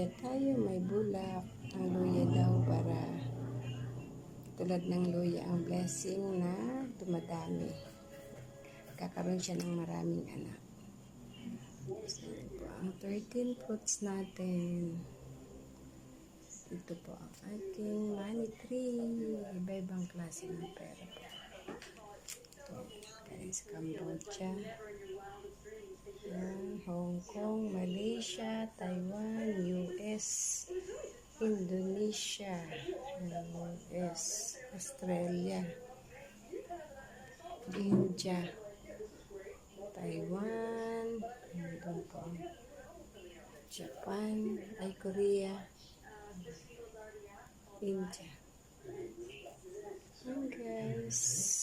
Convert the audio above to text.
luya tayo, may bulak. Ang luya daw para tulad ng luya ang blessing na dumadami. Kakaroon siya ng maraming anak. So, ito po ang 13 fruits natin. Ito po ang ating money tree. Iba-ibang klase ng pera po. Ito guys, Cambodia, Hong Kong, Malaysia, Taiwan, US, Indonesia, US, Australia, India, Taiwan, Japan, Korea, India. Guys.